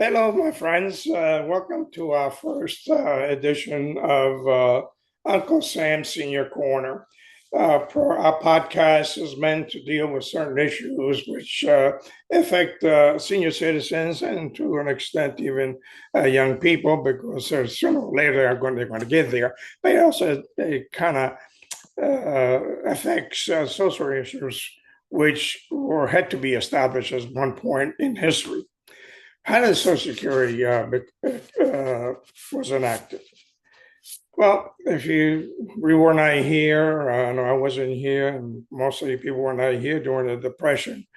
Hello, my friends. Welcome to our first edition of Uncle Sam's Senior Corner. Our podcast is meant to deal with certain issues which affect senior citizens and to an extent even young people because sooner or later they're going to get there. But it kind of affects social issues which had to be established at one point in history. How did Social Security was enacted? Well, if we were not here, no, I wasn't here, and most of the people were not here during the Depression.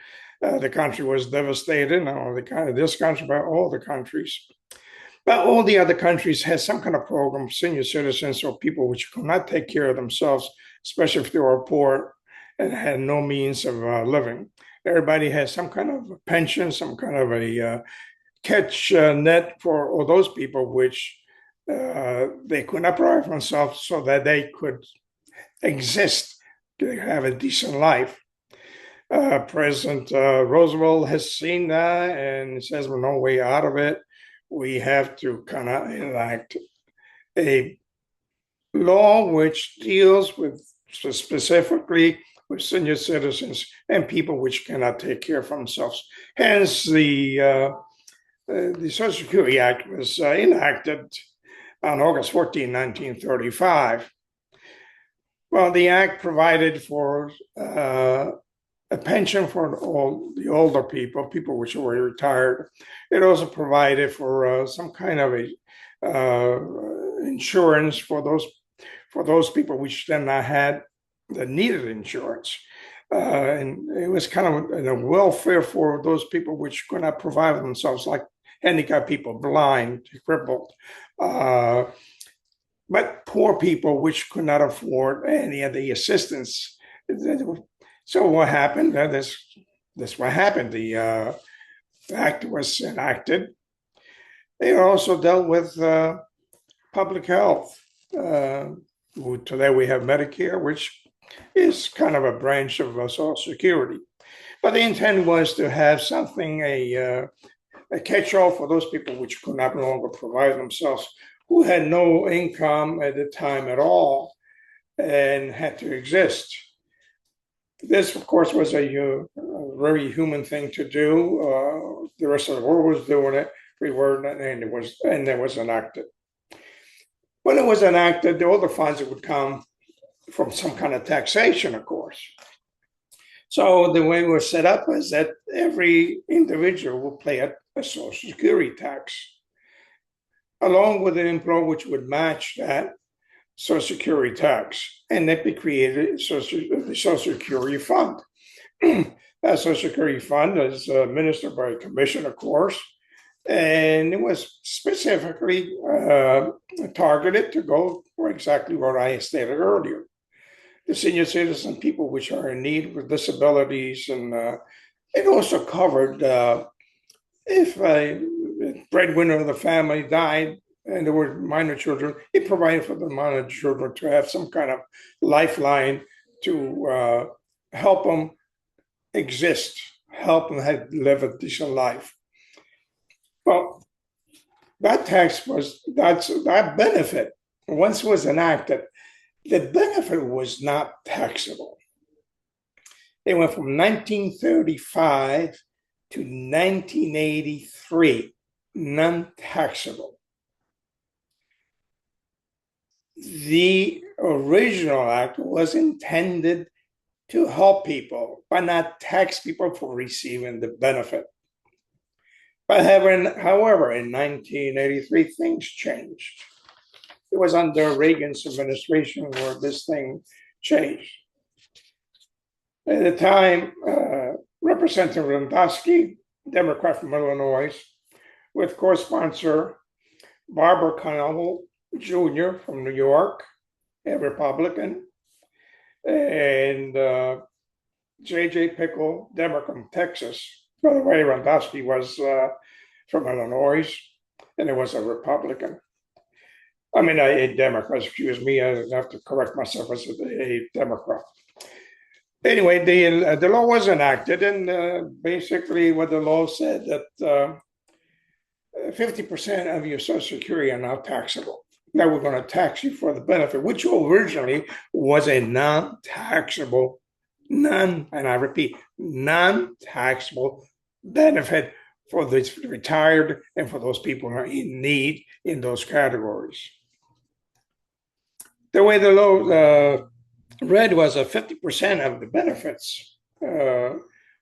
The country was devastated, not only this country, but all the countries. But all the other countries had some kind of program, senior citizens or people which could not take care of themselves, especially if they were poor and had no means of living. Everybody had some kind of pension, some kind of a catch net for all those people which they could not provide for themselves so that they could exist, have a decent life. President Roosevelt has seen that and says we're no way out of it. We have to kind of enact a law which deals with specifically with senior citizens and people which cannot take care of themselves. Hence, the Social Security Act was enacted on August 14, 1935. Well, the act provided for a pension for all the older people which were retired. It also provided for some kind of a insurance for those people which then had that needed insurance. And it was kind of a welfare for those people which could not provide themselves, like handicapped people, blind, crippled, but poor people which could not afford any of the assistance. So what happened? This what happened. The act was enacted. It also dealt with public health. Today we have Medicare, which is kind of a branch of Social Security. But the intent was to have something, a catch-all for those people which could not no longer provide themselves, who had no income at the time at all and had to exist. This, of course, was a very human thing to do. The rest of the world was doing it. We were, and it was enacted. When it was enacted, all the funds would come from some kind of taxation, of course. So the way it was set up was that every individual would pay a Social Security tax, along with an employer which would match that Social Security tax, and that be created the Social Security Fund. That Social Security Fund is administered by a commission, of course, and it was specifically targeted to go for exactly what I stated earlier. The senior citizen people which are in need with disabilities, and it also covered if a breadwinner of the family died and there were minor children, it provided for the minor children to have some kind of lifeline to help them exist, help them live a decent life. Well, that benefit, once it was enacted, the benefit was not taxable. It went from 1935 to 1983, non-taxable. The original act was intended to help people, but not tax people for receiving the benefit. But however, in 1983, things changed. It was under Reagan's administration where this thing changed. At the time, Representative Randolph, Democrat from Illinois, with co-sponsor Barbara Connell Jr. from New York, a Republican, and J.J. Pickle, Democrat from Texas. By the way, Randolph was from Illinois, and it was a Republican. I mean, a Democrat, excuse me. I have to correct myself as a Democrat. Anyway, the law was enacted, and basically what the law said that 50% of your Social Security are now taxable. Now we're going to tax you for the benefit, which originally was a non-taxable, and I repeat, non-taxable benefit for the retired and for those people who are in need in those categories. The way the law read was that 50% of the benefits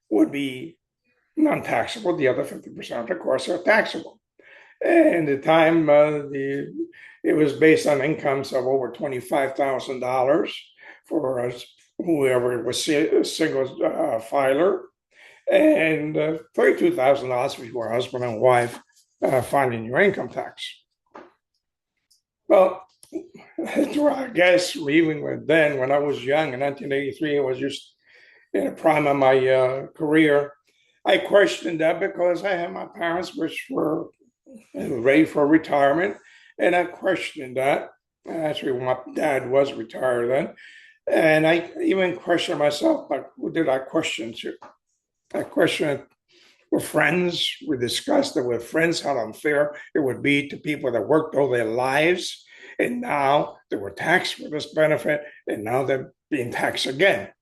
would be non-taxable. The other 50%, of course, are taxable. And at the time, it was based on incomes of over $25,000 for whoever was a single filer, and $32,000 if you were husband and wife filing your income tax. Well, I guess even then, when I was young in 1983, I was just in the prime of my career. I questioned that because I had my parents, which were ready for retirement, and I questioned that. Actually, my dad was retired then, and I even questioned myself. But who did I question to? I questioned it with friends. We discussed it with friends how unfair it would be to people that worked all their lives, and now they were taxed for this benefit, and now they're being taxed again.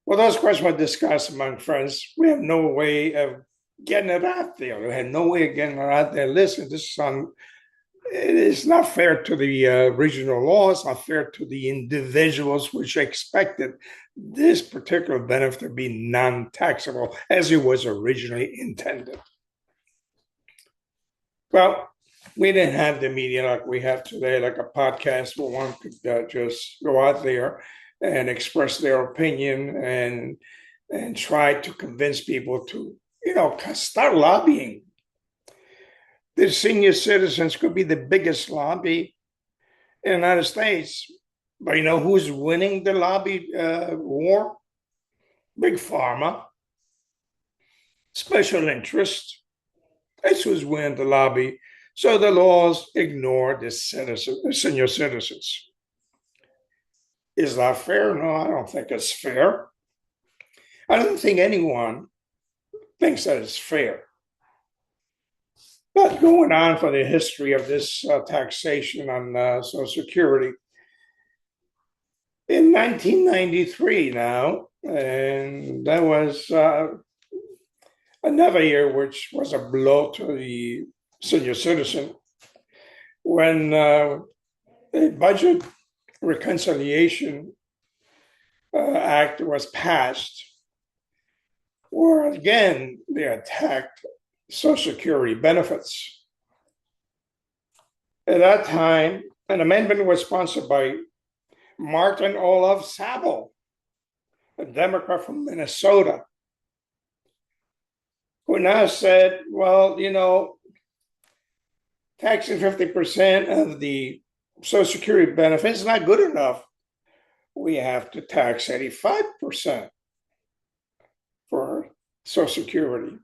Well, those questions were discussed among friends. We have no way of getting it out there. We had no way of getting it out there. Listen, it is not fair to the regional law. It's not fair to the individuals which expected this particular benefit to be non-taxable as it was originally intended. Well, we didn't have the media like we have today, like a podcast where one could just go out there and express their opinion and try to convince people to, start lobbying. The senior citizens could be the biggest lobby in the United States, but you know who's winning the lobby war? Big Pharma, special interest. That's who's winning the lobby. So the laws ignore the senior citizens. Is that fair? No, I don't think it's fair. I don't think anyone thinks that it's fair. But going on for the history of this taxation on Social Security, in 1993 now, and that was another year which was a blow to the senior citizen, when a budget reconciliation act was passed, where again they attacked Social Security benefits. At that time, an amendment was sponsored by Martin Olaf Sabo, a Democrat from Minnesota, who now said, well, taxing 50% of the Social Security benefits is not good enough. We have to tax 85% for Social Security.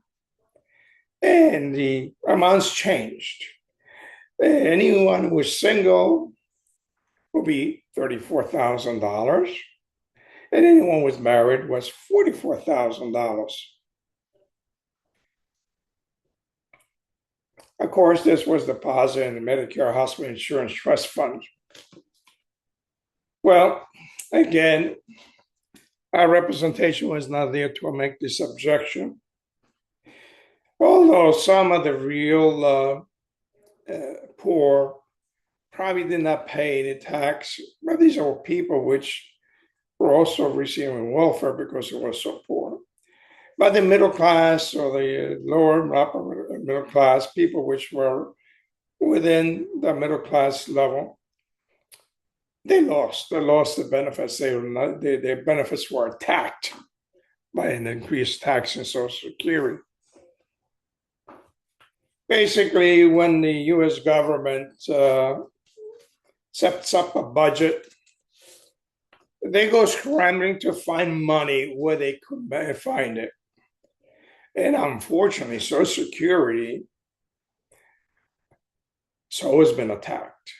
And the amounts changed. Anyone who was single will be $34,000, and anyone who was married was $44,000. Of course, this was deposited in the Medicare Hospital Insurance Trust Fund. Well, again, our representation was not there to make this objection. Although some of the real poor probably did not pay any tax, but these are people which were also receiving welfare because they were so poor. But the middle class or the lower upper middle class, people which were within the middle class level, they lost the benefits. Their benefits were attacked by an increased tax in Social Security. Basically, when the U.S. government sets up a budget, they go scrambling to find money where they could find it. And unfortunately, Social Security has always been attacked.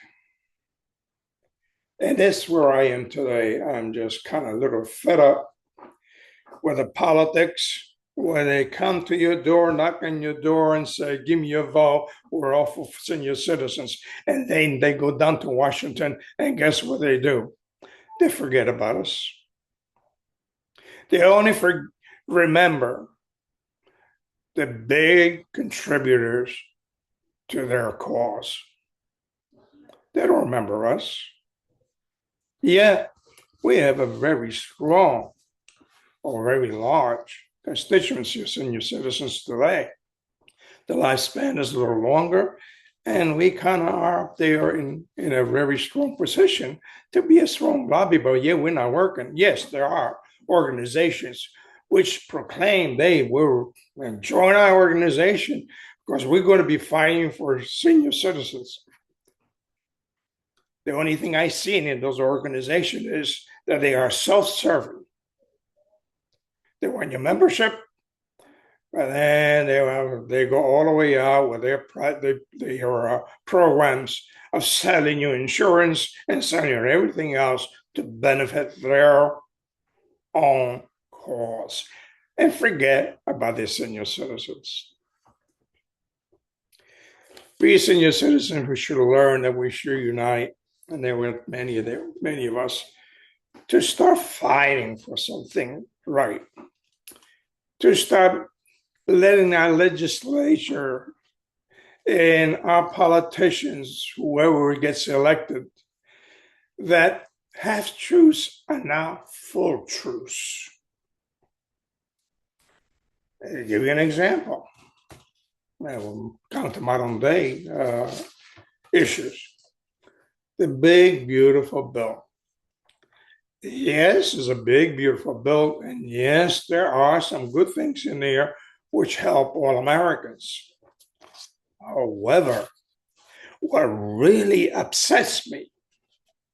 And that's where I am today. I'm just kind of a little fed up with the politics when they come to your door, knock on your door and say, give me your vote, we're all for senior citizens. And then they go down to Washington, and guess what they do? They forget about us. They only remember the big contributors to their cause. They don't remember us. Yet, we have a very strong or very large constituency of senior citizens today. The lifespan is a little longer, and we kind of are up there in a very strong position to be a strong lobby. But yeah, we're not working. Yes, there are organizations which proclaim they will join our organization because we're going to be fighting for senior citizens. The only thing I've seen in those organizations is that they are self-serving. They want your membership, and then they go all the way out with their programs of selling you insurance and selling you everything else to benefit their own cause and forget about their senior citizens. We senior citizens, we should learn that we should unite, and there were many of us, to start fighting for something right, to start letting our legislature and our politicians, whoever gets elected, that half truths are now full truths. I'll give you an example. We'll come to modern day issues. The big, beautiful bill. Yes, it's a big, beautiful bill. And yes, there are some good things in there which help all Americans. However, what really upsets me,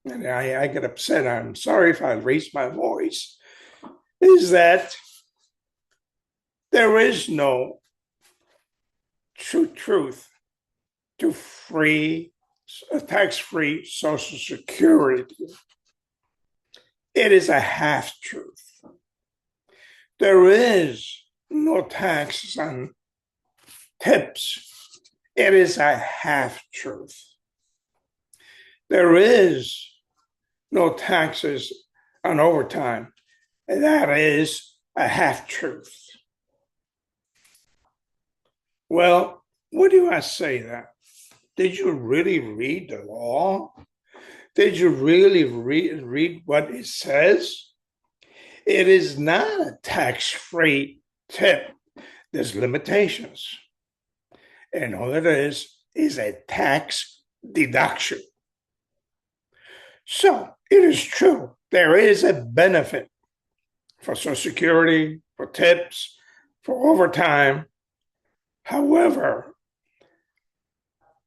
and I get upset, I'm sorry if I raise my voice, is that there is no true truth to free, tax-free Social Security. It is a half-truth. There is no taxes on tips. It is a half-truth. There is no taxes on overtime. And that is a half-truth. Well, what do I say that? Did you really read the law? Did you really read what it says? It is not a tax-free tip. There's limitations. And all it is a tax deduction. So it is true. There is a benefit for Social Security, for tips, for overtime. However,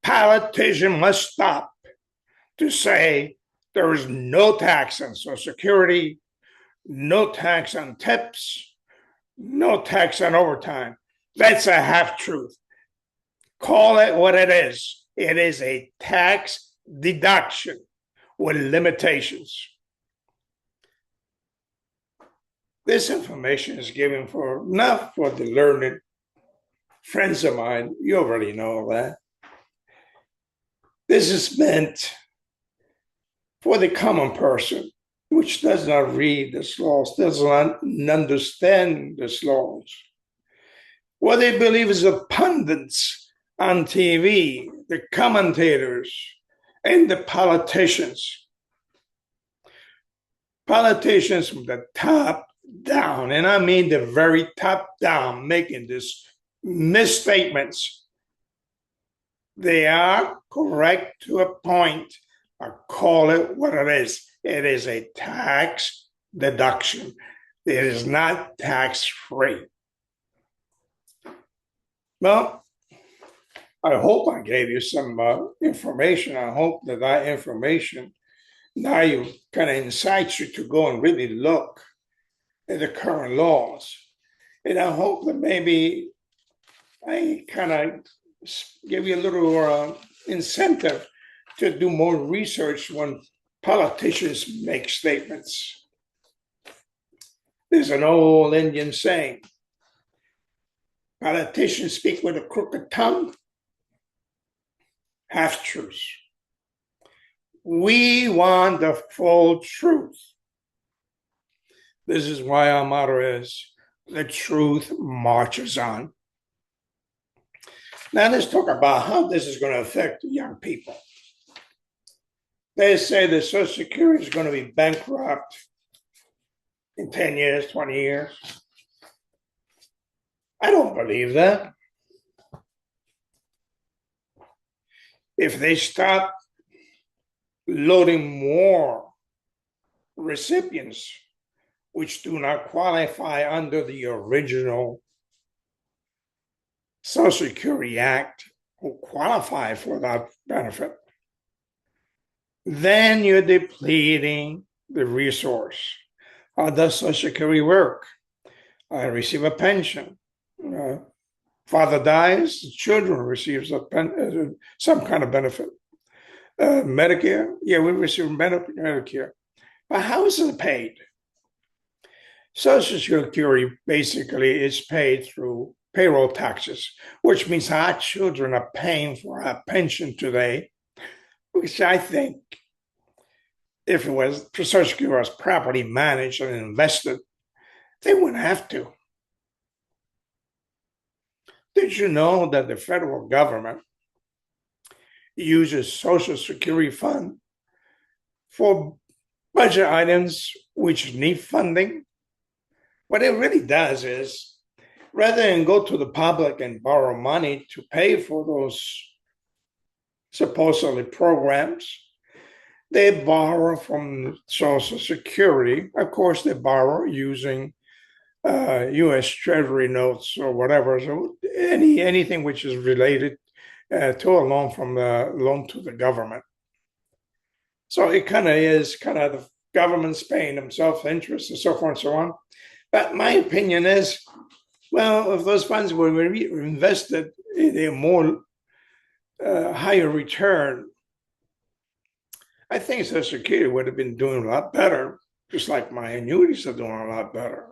politicians must stop to say there is no tax on Social Security, no tax on tips, no tax on overtime. That's a half-truth. Call it what it is. It is a tax deduction with limitations. This information is given not for the learned friends of mine. You already know that. This is meant for the common person, which does not read these laws, does not understand these laws. What they believe is the pundits on TV, the commentators, and the politicians. Politicians from the top down, and I mean the very top down, making these misstatements. They are correct to a point. I call it what it is. It is a tax deduction. It is not tax-free. Well, I hope I gave you some information. I hope that information now you kind of incites you to go and really look at the current laws. And I hope that maybe I kind of give you a little incentive to do more research when politicians make statements. There's an old Indian saying, Politicians speak with a crooked tongue, half truths. We want the full truth. This is why our motto is the truth marches on. Now let's talk about how this is going to affect young people. They say that Social Security is going to be bankrupt in 10 years, 20 years. I don't believe that. If they start loading more recipients which do not qualify under the original Social Security Act who qualify for that benefit, then you're depleting the resource. How does Social Security work? I receive a pension. Father dies, the children receive some kind of benefit. Medicare, yeah, we receive Medicare. But how is it paid? Social Security basically is paid through payroll taxes, which means our children are paying for our pension today, which I think if it was Social Security was properly managed and invested, they wouldn't have to. Did you know that the federal government uses Social Security fund for budget items which need funding? What it really does is, rather than go to the public and borrow money to pay for those supposedly programs, they borrow from Social Security. Of course, they borrow using U.S. Treasury notes or whatever. So anything which is related to a loan to the government. So it kind of is the government's paying themselves interest and so forth and so on. But my opinion is, well, if those funds were invested in a more higher return, I think Social Security would have been doing a lot better, just like my annuities are doing a lot better.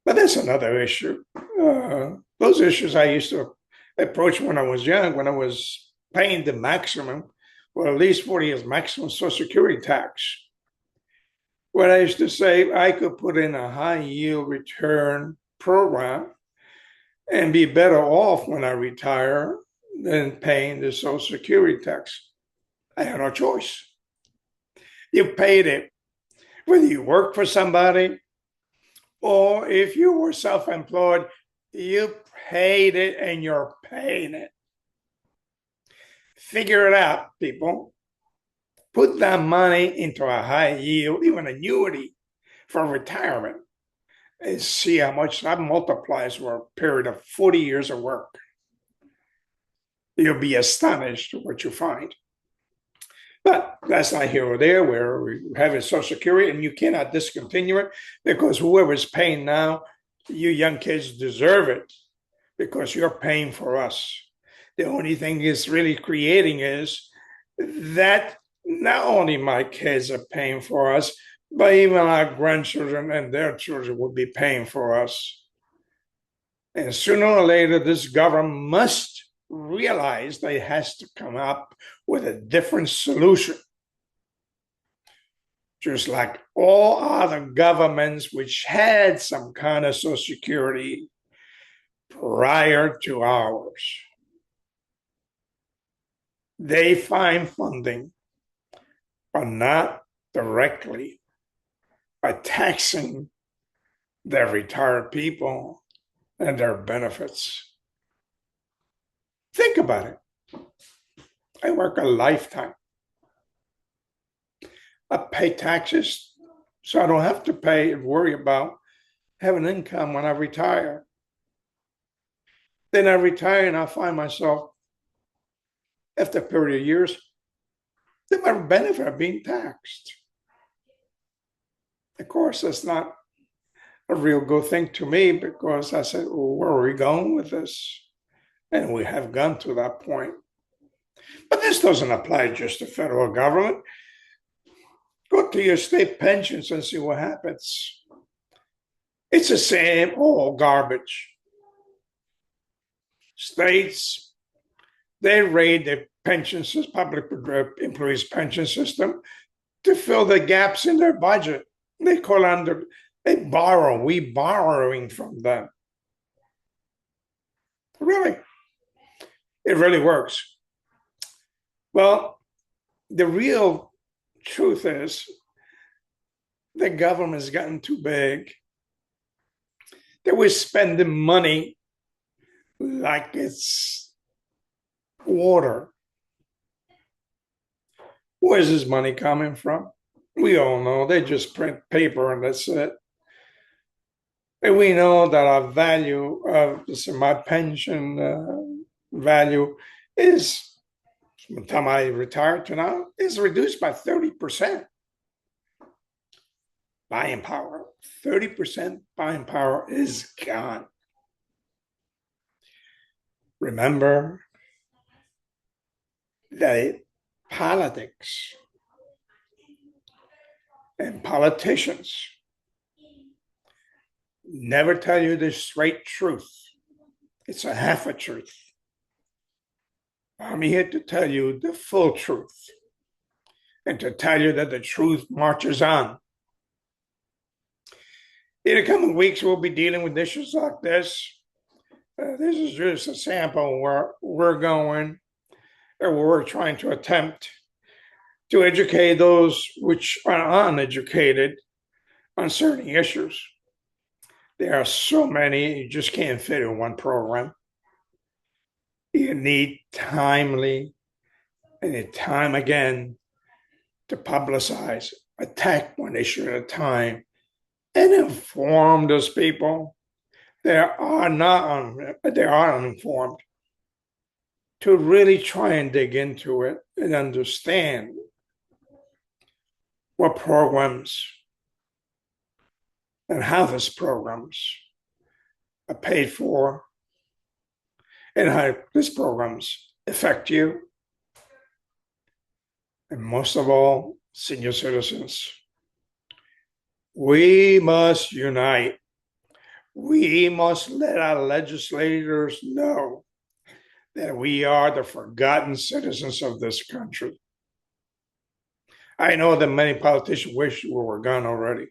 But that's another issue. Those issues I used to approach when I was young, when I was paying the maximum, or at least 40 years maximum Social Security tax. What I used to say, I could put in a high yield return program and be better off when I retire than paying the Social Security tax. I had no choice. You paid it, whether you work for somebody or if you were self-employed, you paid it and you're paying it. Figure it out, people. Put that money into a high yield, even annuity for retirement, and see how much that multiplies for a period of 40 years of work. You'll be astonished at what you find. But that's not here or there. Where we have a Social Security and you cannot discontinue it because whoever's paying now, you young kids deserve it because you're paying for us. The only thing it's really creating is that not only my kids are paying for us, but even our grandchildren and their children will be paying for us. And sooner or later, this government must realize that it has to come up with a different solution. Just like all other governments which had some kind of Social Security prior to ours. They find funding, but not directly by taxing their retired people and their benefits. Think about it. I work a lifetime. I pay taxes, so I don't have to worry about having income when I retire. Then I retire and I find myself, after a period of years, that my benefit are being taxed. Of course, that's not a real good thing to me because I said, well, where are we going with this? And we have gone to that point. But this doesn't apply just to federal government. Go to your state pensions and see what happens. It's the same old garbage. States, they raid the pension system, public employees' pension system to fill the gaps in their budget. They call on they borrow. We borrowing from them. Really, it really works. Well, the real truth is the government's gotten too big. That we're spending money like it's water. Where's this money coming from? We all know they just print paper and that's it. And we know that our value of my pension value is, from the time I retired to now, is reduced by 30%. Buying power, 30% buying power is gone. Remember that politics and politicians never tell you the straight truth. It's a half a truth. I'm here to tell you the full truth and to tell you that the truth marches on. In the coming weeks, we'll be dealing with issues like this. This is just a sample where we're going, or we're trying to attempt to educate those which are uneducated on certain issues. There are so many, you just can't fit in one program. You need timely and time again to publicize, attack one issue at a time, and inform those people they are uninformed to really try and dig into it and understand what programs and how these programs are paid for and how these programs affect you. And most of all, senior citizens, we must unite. We must let our legislators know that we are the forgotten citizens of this country. I know that many politicians wish we were gone already,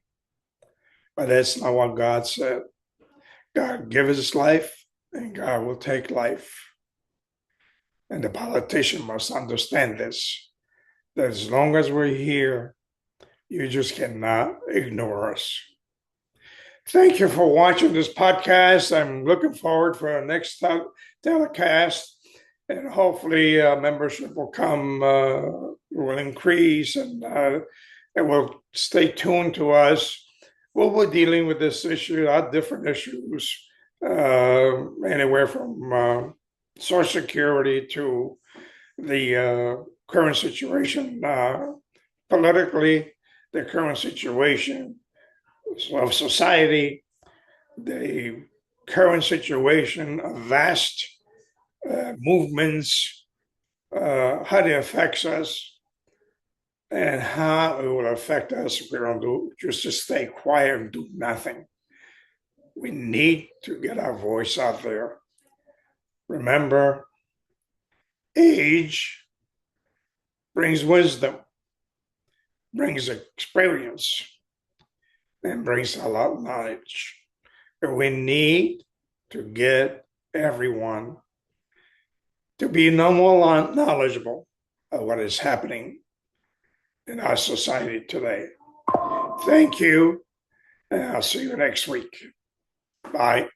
but that's not what God said. God gives us life, and God will take life. And the politician must understand this, that as long as we're here, you just cannot ignore us. Thank you for watching this podcast. I'm looking forward for our next telecast, and hopefully membership will come, will increase, and will stay tuned to us. We're dealing with this issue, different issues, anywhere from Social Security to the current situation politically, the current situation of society, the current situation of vast movements, how it affects us, and how it will affect us if we don't do just to stay quiet and do nothing. We need to get our voice out there. Remember, age brings wisdom, brings experience, and brings a lot of knowledge. And we need to get everyone to be no more knowledgeable of what is happening in our society today. Thank you, and I'll see you next week. Bye.